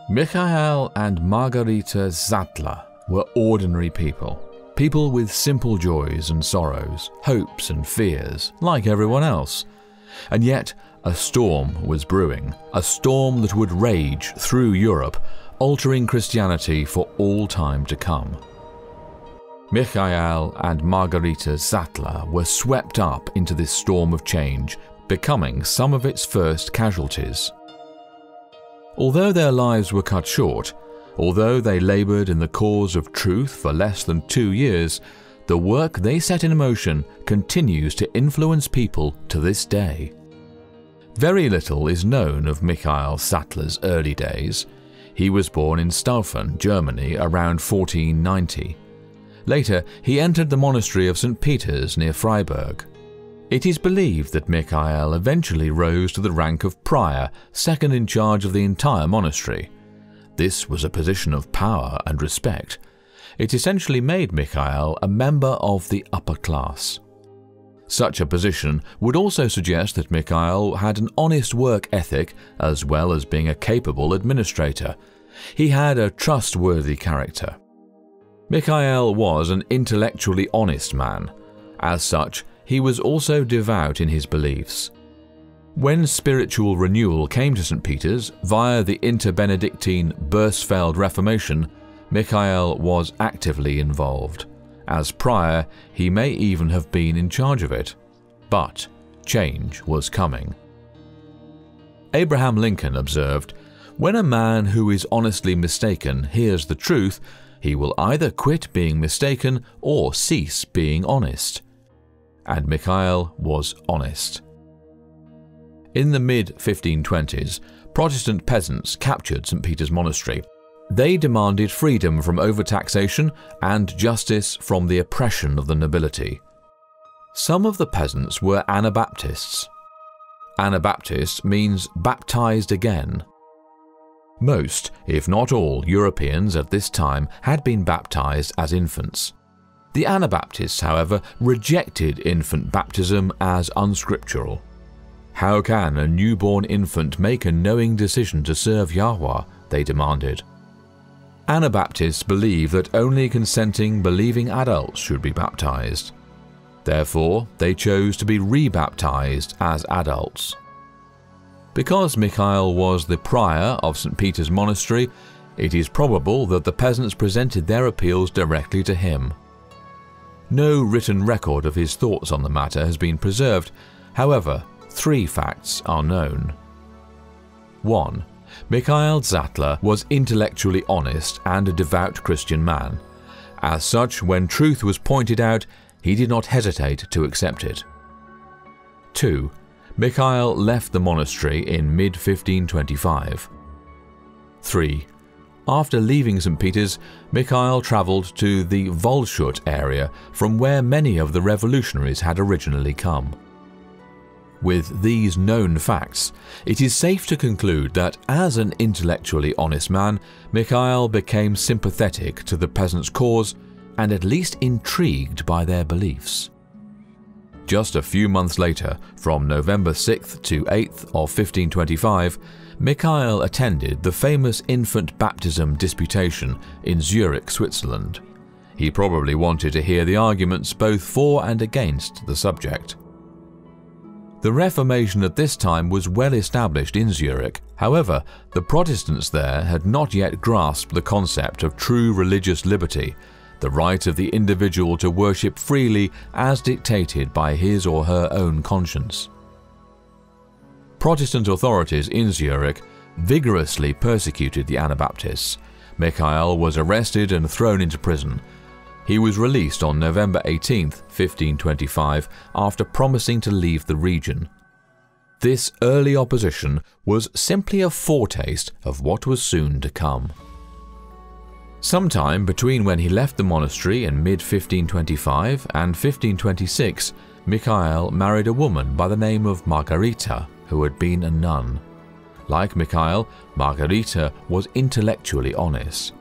Michael and Margarita Zattler were ordinary people. People with simple joys and sorrows, hopes and fears, like everyone else. And yet, a storm was brewing, a storm that would rage through Europe, altering Christianity for all time to come. Michael and Margarita Zattler were swept up into this storm of change, becoming some of its first casualties. Although their lives were cut short, although they laboured in the cause of truth for less than 2 years, the work they set in motion continues to influence people to this day. Very little is known of Michael Zattler's early days. He was born in Staufen, Germany, around 1490. Later, he entered the monastery of St. Peter's near Freiburg. It is believed that Michael eventually rose to the rank of prior, second in charge of the entire monastery. This was a position of power and respect. It essentially made Michael a member of the upper class. Such a position would also suggest that Michael had an honest work ethic as well as being a capable administrator. He had a trustworthy character. Michael was an intellectually honest man. As such, he was also devout in his beliefs. When spiritual renewal came to St. Peter's via the inter-Benedictine Bursfeld Reformation, Michael was actively involved. As prior, he may even have been in charge of it. But change was coming. Abraham Lincoln observed, "When a man who is honestly mistaken hears the truth, he will either quit being mistaken or cease being honest." And Michael was honest. In the mid-1520s, Protestant peasants captured St. Peter's Monastery. They demanded freedom from overtaxation and justice from the oppression of the nobility. Some of the peasants were Anabaptists. Anabaptist means baptized again. Most, if not all, Europeans at this time had been baptized as infants. The Anabaptists, however, rejected infant baptism as unscriptural. How can a newborn infant make a knowing decision to serve Yahweh? They demanded. Anabaptists believe that only consenting, believing adults should be baptized. Therefore, they chose to be rebaptized as adults. Because Michael was the prior of St. Peter's Monastery, it is probable that the peasants presented their appeals directly to him. No written record of his thoughts on the matter has been preserved. However, 3 facts are known. 1. Michael Zattler was intellectually honest and a devout Christian man. As such, when truth was pointed out, he did not hesitate to accept it. 2. Michael left the monastery in mid-1525. 3. After leaving St. Peter's, Michael travelled to the Waldshut area from where many of the revolutionaries had originally come. With these known facts, it is safe to conclude that as an intellectually honest man, Michael became sympathetic to the peasants' cause and at least intrigued by their beliefs. Just a few months later, from November 6th to 8th of 1525, Michael attended the famous infant baptism disputation in Zurich, Switzerland. He probably wanted to hear the arguments both for and against the subject. The Reformation at this time was well established in Zurich. However, the Protestants there had not yet grasped the concept of true religious liberty, the right of the individual to worship freely as dictated by his or her own conscience. Protestant authorities in Zurich vigorously persecuted the Anabaptists. Michael was arrested and thrown into prison. He was released on November 18, 1525, after promising to leave the region. This early opposition was simply a foretaste of what was soon to come. Sometime between when he left the monastery in mid-1525 and 1526, Michael married a woman by the name of Margarita, who had been a nun. Like Michael, Margarita was intellectually honest.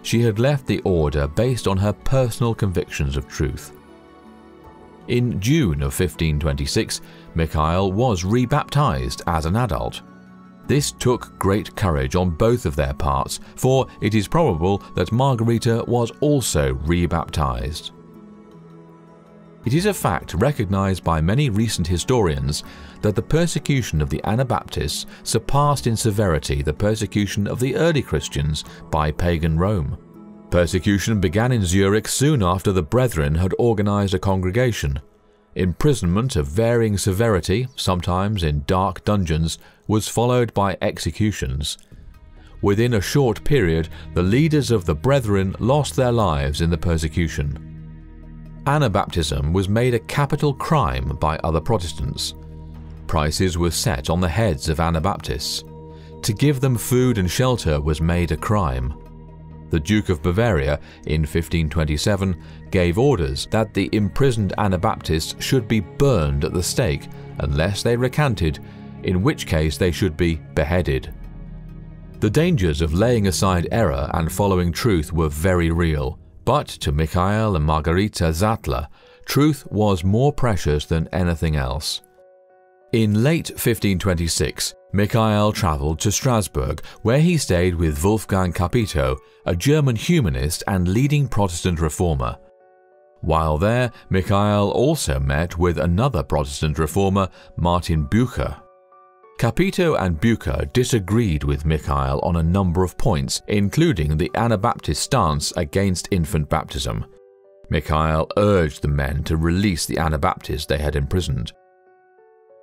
She had left the order based on her personal convictions of truth. In June of 1526, Michael was rebaptized as an adult. This took great courage on both of their parts, for it is probable that Margarita was also rebaptized. It is a fact recognized by many recent historians that the persecution of the Anabaptists surpassed in severity the persecution of the early Christians by pagan Rome. Persecution began in Zurich soon after the Brethren had organized a congregation. Imprisonment of varying severity, sometimes in dark dungeons, was followed by executions. Within a short period, the leaders of the Brethren lost their lives in the persecution. Anabaptism was made a capital crime by other Protestants. Prices were set on the heads of Anabaptists. To give them food and shelter was made a crime. The Duke of Bavaria, in 1527, gave orders that the imprisoned Anabaptists should be burned at the stake unless they recanted, in which case they should be beheaded. The dangers of laying aside error and following truth were very real, but to Michael and Margarita Zattler, truth was more precious than anything else. In late 1526, Michael travelled to Strasbourg, where he stayed with Wolfgang Capito, a German humanist and leading Protestant reformer. While there, Michael also met with another Protestant reformer, Martin Bucer. Capito and Bucer disagreed with Michael on a number of points, including the Anabaptist stance against infant baptism. Michael urged the men to release the Anabaptists they had imprisoned.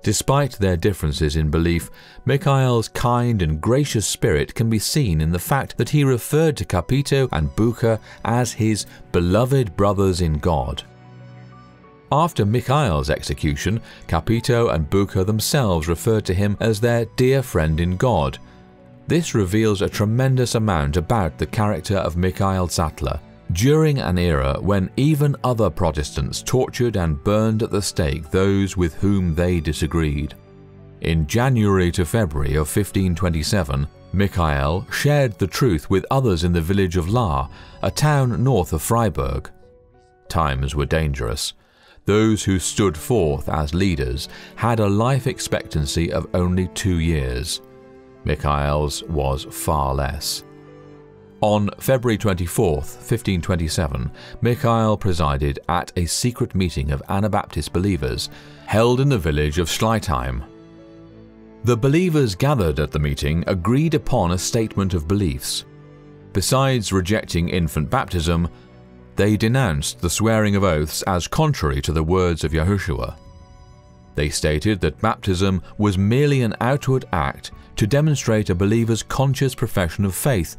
Despite their differences in belief, Michael's kind and gracious spirit can be seen in the fact that he referred to Capito and Bucer as his beloved brothers in God. After Michael's execution, Capito and Bucer themselves referred to him as their dear friend in God. This reveals a tremendous amount about the character of Michael Zattler, during an era when even other Protestants tortured and burned at the stake those with whom they disagreed. In January to February of 1527, Michael shared the truth with others in the village of Lahr, a town north of Freiburg. Times were dangerous. Those who stood forth as leaders had a life expectancy of only 2 years. Michael's was far less. On February 24, 1527, Michael presided at a secret meeting of Anabaptist believers held in the village of Schleitheim. The believers gathered at the meeting agreed upon a statement of beliefs. Besides rejecting infant baptism, they denounced the swearing of oaths as contrary to the words of Yahushua. They stated that baptism was merely an outward act to demonstrate a believer's conscious profession of faith,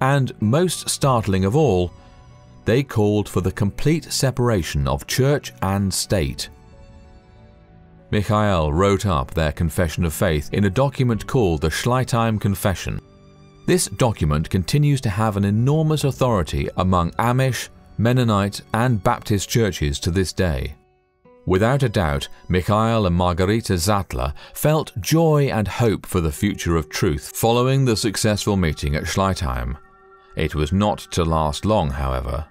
and most startling of all, they called for the complete separation of church and state. Michael wrote up their confession of faith in a document called the Schleitheim Confession. This document continues to have an enormous authority among Amish, Mennonite, and Baptist churches to this day. Without a doubt, Michael and Margarita Zattler felt joy and hope for the future of truth following the successful meeting at Schleitheim. It was not to last long, however.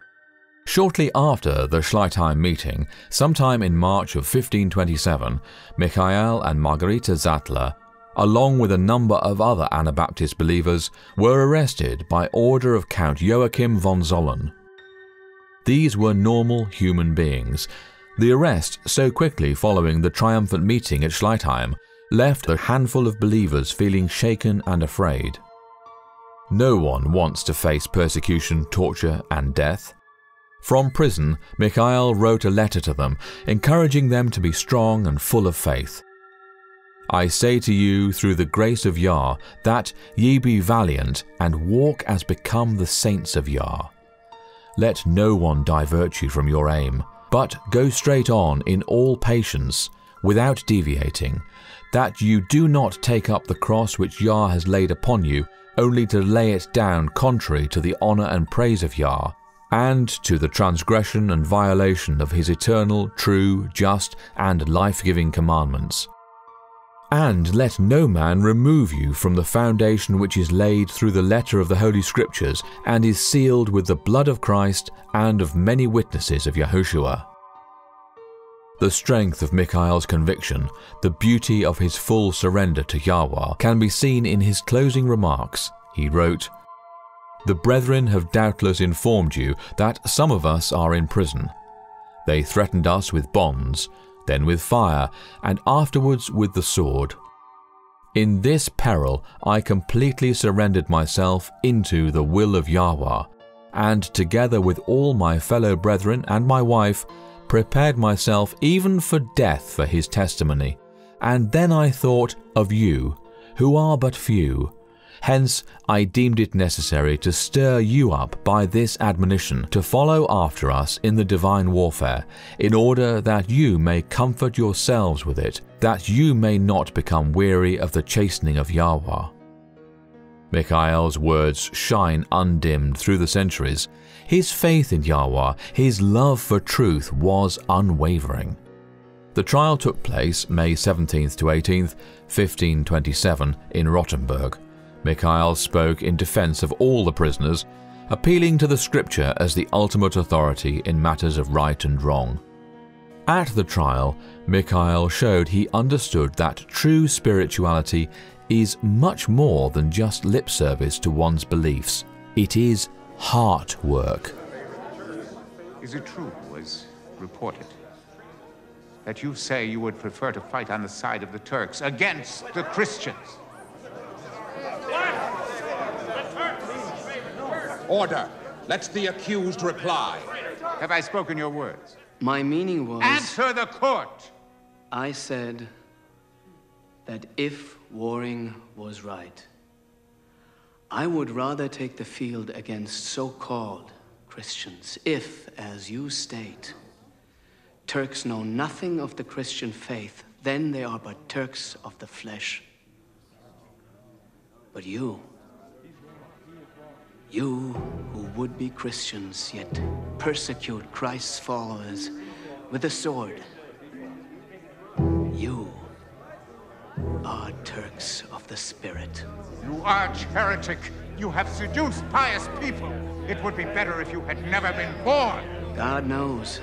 Shortly after the Schleitheim meeting, sometime in March of 1527, Michael and Margarita Zattler, along with a number of other Anabaptist believers, were arrested by order of Count Joachim von Zollen. These were normal human beings. The arrest, so quickly following the triumphant meeting at Schleitheim, left a handful of believers feeling shaken and afraid. No one wants to face persecution, torture, and death. From prison, Michael wrote a letter to them, encouraging them to be strong and full of faith. I say to you through the grace of Yah, that ye be valiant and walk as become the saints of Yah. Let no one divert you from your aim, but go straight on in all patience, without deviating, that you do not take up the cross which Yah has laid upon you, only to lay it down contrary to the honour and praise of Yah, and to the transgression and violation of his eternal, true, just, and life-giving commandments. And let no man remove you from the foundation which is laid through the letter of the Holy Scriptures, and is sealed with the blood of Christ and of many witnesses of Yahushua. The strength of Mikhail's conviction, the beauty of his full surrender to Yahweh, can be seen in his closing remarks. He wrote, "The brethren have doubtless informed you that some of us are in prison. They threatened us with bonds, then with fire, and afterwards with the sword. In this peril I completely surrendered myself into the will of Yahweh, and together with all my fellow brethren and my wife, prepared myself even for death for his testimony. And then I thought of you, who are but few. Hence I deemed it necessary to stir you up by this admonition to follow after us in the divine warfare, in order that you may comfort yourselves with it, that you may not become weary of the chastening of Yahweh." Mikhail's words shine undimmed through the centuries. His faith in Yahweh, his love for truth was unwavering. The trial took place May 17th to 18th, 1527 in Rothenburg. Mikhail spoke in defense of all the prisoners, appealing to the scripture as the ultimate authority in matters of right and wrong. At the trial, Mikhail showed he understood that true spirituality is much more than just lip service to one's beliefs. It is heart work. Is it true, as reported, that you say you would prefer to fight on the side of the Turks against the Christians? Order. Let the accused reply. Have I spoken your words? My meaning was... Answer the court! I said that if warring was right, I would rather take the field against so-called Christians if, as you state, Turks know nothing of the Christian faith, then they are but Turks of the flesh. But you who would be Christians, yet persecute Christ's followers with a sword, you are Turks of the Spirit. You arch heretic! You have seduced pious people! It would be better if you had never been born! God knows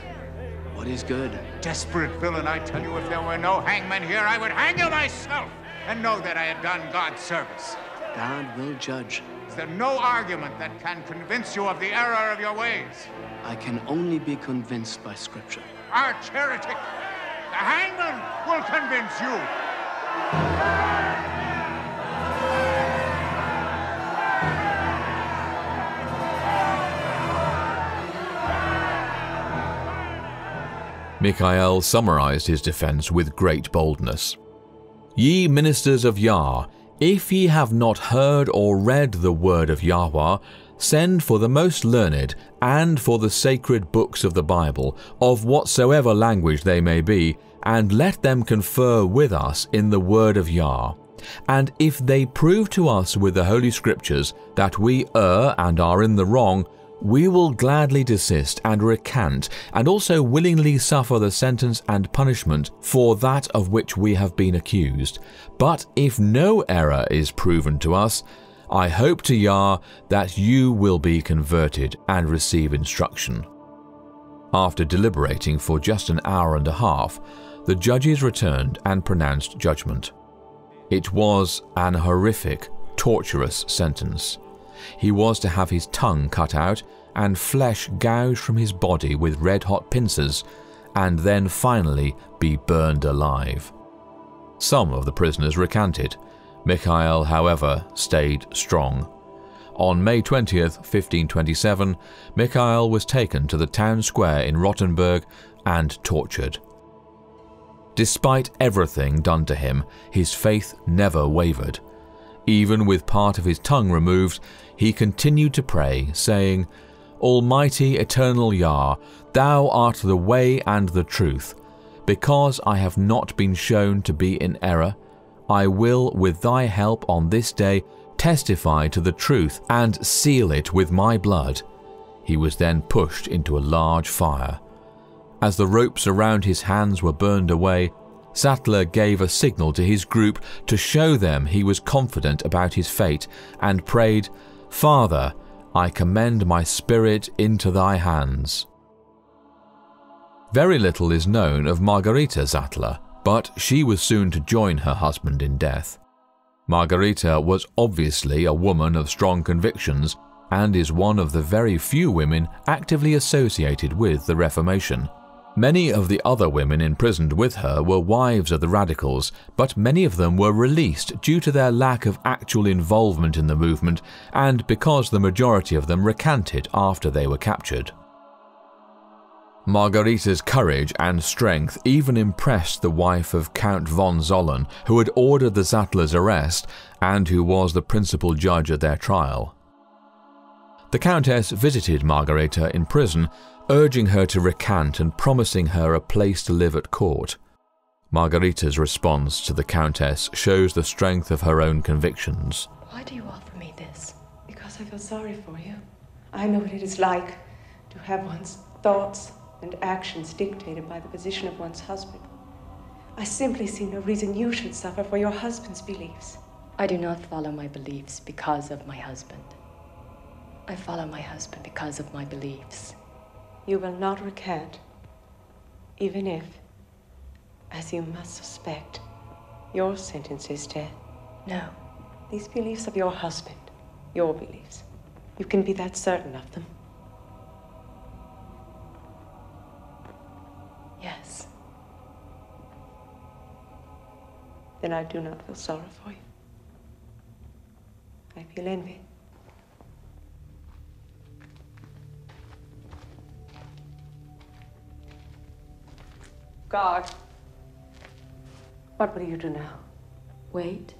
what is good. Desperate villain, I tell you, if there were no hangman here, I would hang you myself and know that I had done God's service. God will judge. Is there no argument that can convince you of the error of your ways? I can only be convinced by Scripture. Arch heretic! The hangman will convince you! Mikhail summarized his defense with great boldness. "Ye ministers of Yah, if ye have not heard or read the word of Yahweh, send for the most learned and for the sacred books of the Bible, of whatsoever language they may be, and let them confer with us in the word of Yah. And if they prove to us with the Holy Scriptures that we err and are in the wrong, we will gladly desist and recant, and also willingly suffer the sentence and punishment for that of which we have been accused. But if no error is proven to us, I hope to Yah that you will be converted and receive instruction." After deliberating for just an hour and a half, the judges returned and pronounced judgment. It was an horrific, torturous sentence. He was to have his tongue cut out and flesh gouged from his body with red-hot pincers, and then finally be burned alive. Some of the prisoners recanted. Mikhail, however, stayed strong. On May 20th, 1527, Mikhail was taken to the town square in Rothenburg and tortured. Despite everything done to him, his faith never wavered. Even with part of his tongue removed, he continued to pray, saying, "Almighty eternal Yah, thou art the way and the truth. Because I have not been shown to be in error, I will, with thy help on this day, testify to the truth and seal it with my blood." He was then pushed into a large fire. As the ropes around his hands were burned away, Sattler gave a signal to his group to show them he was confident about his fate, and prayed, "Father, I commend my spirit into thy hands." Very little is known of Margarita Zattler, but she was soon to join her husband in death. Margarita was obviously a woman of strong convictions and is one of the very few women actively associated with the Reformation. Many of the other women imprisoned with her were wives of the radicals, but many of them were released due to their lack of actual involvement in the movement and because the majority of them recanted after they were captured. Margarita's courage and strength even impressed the wife of Count von Zollen, who had ordered the Zattlers' arrest and who was the principal judge at their trial. The Countess visited Margarita in prison, urging her to recant and promising her a place to live at court. Margarita's response to the Countess shows the strength of her own convictions. Why do you offer me this? Because I feel sorry for you. I know what it is like to have one's thoughts and actions dictated by the position of one's husband. I simply see no reason you should suffer for your husband's beliefs. I do not follow my beliefs because of my husband. I follow my husband because of my beliefs. You will not recant, even if, as you must suspect, your sentence is death. No. These beliefs of your husband, your beliefs, you can be that certain of them. Yes. Then I do not feel sorry for you. I feel envy. Guard. What will you do now? Wait.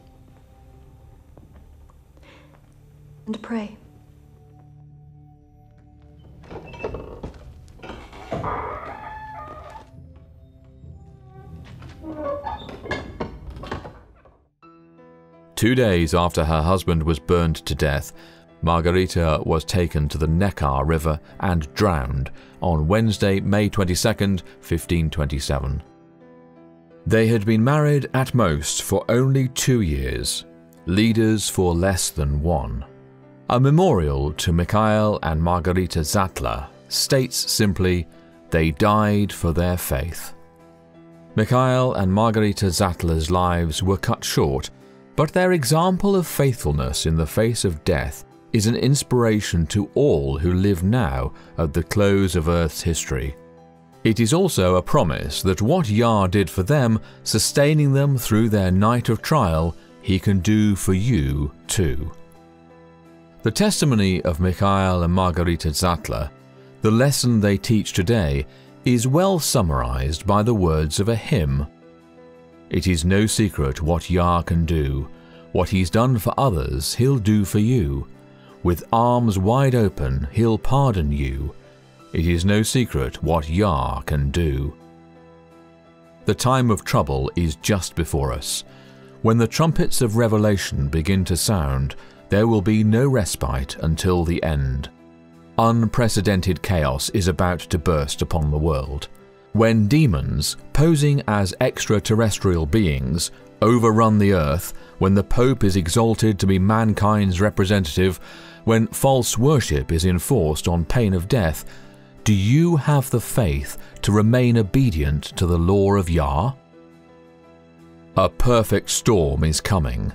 And pray. Two days after her husband was burned to death, Margarita was taken to the Neckar River and drowned on Wednesday, May 22nd, 1527. They had been married at most for only 2 years, leaders for less than 1. A memorial to Mikhail and Margarita Zattler states simply, they died for their faith. Mikhail and Margarita Zattler's lives were cut short, but their example of faithfulness in the face of death is an inspiration to all who live now at the close of Earth's history. It is also a promise that what Yah did for them, sustaining them through their night of trial, He can do for you too. The testimony of Mikhail and Margarita Zattler, the lesson they teach today, is well summarized by the words of a hymn. It is no secret what Yah can do. What He's done for others, He'll do for you. With arms wide open, He'll pardon you. It is no secret what Yah can do. The time of trouble is just before us. When the trumpets of revelation begin to sound, there will be no respite until the end. Unprecedented chaos is about to burst upon the world. When demons, posing as extraterrestrial beings, overrun the earth, when the Pope is exalted to be mankind's representative, when false worship is enforced on pain of death, do you have the faith to remain obedient to the law of Yah? A perfect storm is coming.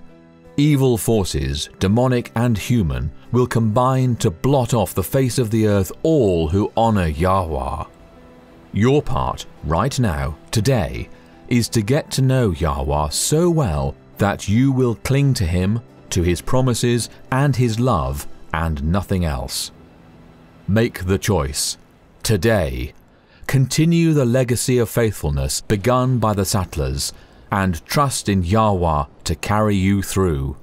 Evil forces, demonic and human, will combine to blot off the face of the earth all who honor Yahweh. Your part, right now, today, is to get to know Yahweh so well that you will cling to Him, to His promises and His love, and nothing else. Make the choice. Today. Continue the legacy of faithfulness begun by the Zattlers, and trust in Yahweh to carry you through.